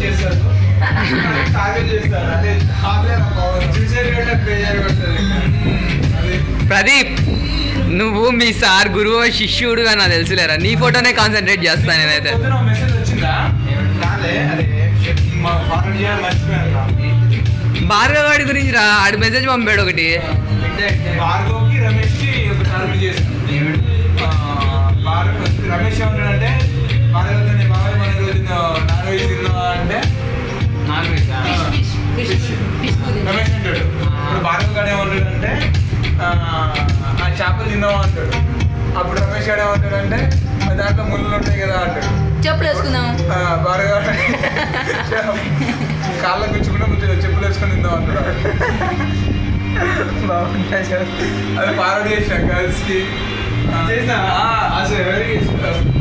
చేస్తారు, చేస్తారు. అదే ప్రదీప్, నువ్వు మీ సార్ గురువు శిష్యుడుగా నాకు తెలుసులేరా, నీ ఫోటోనే కాన్సన్ట్రేట్ చేస్తాను నేనైతే. మెసేజ్ వచ్చిందా? భార్గవ్ వాడి గురించి రా, ఆడి మెసేజ్ పంపాడు ఒకటి. భార్గవ్కి రమేష్కి ఒక సర్వీ చేస్తాను. రమేష్ ఏమంటాడంటే భార్గవ్తో నేను బాగా మన రోజు నాన్ వెజ్ తిన్నా అంటే రమేష్ అంటాడు. ఇప్పుడు భార్గవ్ గారు ఏమంటాడంటే ఆ చేపలు తిన్నావా అంటాడు. అప్పుడు రమేష్ గారు ఏమంటాడంటే దాంట్లో ముళ్ళు ఉంటాయి కదా అంటాడు. చెప్పులు వేసుకుందాం. భార్గవ్ కాళ్ళ గుచ్చుకుంటే చెప్పులు వేసుకొని తిందాం అంటాడు. బాగుంటాయి సార్. అది పారడి చేసిన గర్ల్స్కి చేసిన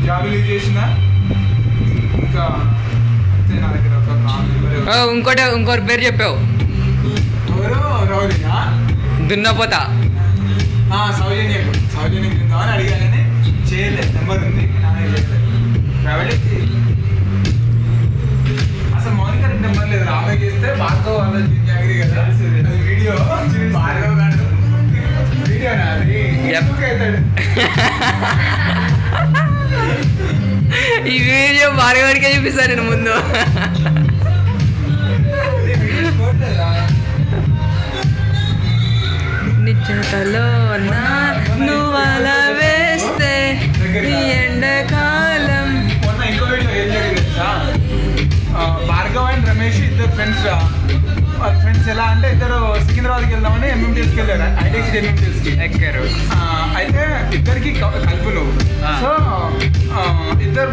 జాబులు చేసిన. ఇంకా అంతే నా దగ్గర ఒక 4 ఇంకోటి పేరు చెప్పావు, ఎవరు రౌలినా దున్నపోతా. సౌజన్యం తిందామని అడిగానని చేయలేదు. నెంబర్ ఉంది నాన్న చేయలేదు. ప్రైవేట్ అసలు మౌనిక నెంబర్ లేదు. రామే చేస్తే భార్గవ్ వాళ్ళ జాగ్రీ కదా వీడియో. భార్గవ్ గారు వీడియోనా అది అవుతాడు. ఈ వీడియో భార్గవాడికే చూపిస్తాను నేను ముందు. నిజతలో నువ్వు అలా వేస్తే ఎండాకాలం. మొన్న ఇంకో వీడియో ఏం జరిగింది తెలుసా? భార్గవ్ అండ్ రమేష్ ఇద్దరు ఫ్రెండ్స్ రా. వాళ్ళ ఫ్రెండ్స్ ఎలా అంటే ఇద్దరు సికింద్రాబాద్కి వెళ్దామని ఎంఎంటీఎస్కి వెళ్ళారు. ఐటీసీ ఎంఎంటీఎస్కి ఎక్కారు. అయితే ఇద్దరికి కలుపులు. సో ఇద్దరు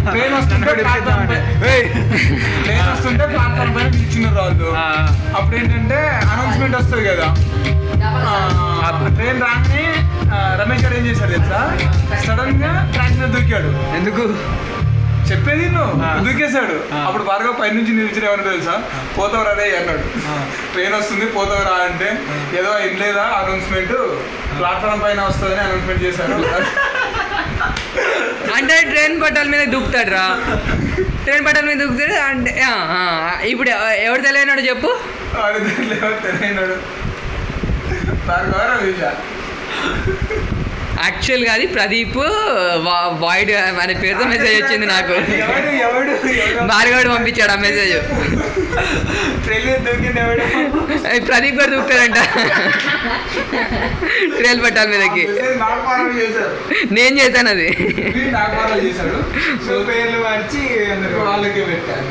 ట్రైన్ వస్తుంటే ప్లాట్ఫామ్ పైన కూర్చున్నారు వాళ్ళు. అప్పుడు ఏంటంటే అనౌన్స్మెంట్ వస్తుంది కదా, ట్రైన్ రాగానే రమేష్ గారు ఏం చేశాడు తెలుసా? సడన్ గా ట్రాక్ మీద దూకాడు. ఎందుకు చెప్పేది నువ్వు దూకేశాడు. అప్పుడు భార్గవ్ పై నుంచి నిలిచిన ఏమన్నా తెలుసా? పోతావరా రే అన్నాడు. ట్రైన్ వస్తుంది పోతావరా అంటే ఏదో ఇన్లేదా అనౌన్స్మెంట్, ప్లాట్ఫామ్ పైన వస్తుందని అనౌన్స్మెంట్ చేశారు. అంటే ట్రైన్ పట్టాల మీద దూకుతాడు రా. ట్రైన్ పట్టాల మీద దూకుతాడు అంటే ఇప్పుడు ఎవరు తెలియనాడు చెప్పు? తెలియనాడు భార్గవ రమేష్. యాక్చువల్గా అది ప్రదీప్ వాయిడ్ అనే పేరుతో మెసేజ్ వచ్చింది నాకు. భార్గవుడు పంపించాడు ఆ మెసేజ్. ప్రదీప్ గారు దూకుతాడంట ట్రైన్ పట్టాల మీదకి. నేను చేశాను అది. పేర్లు మార్చి వాళ్ళకి పెట్టాను.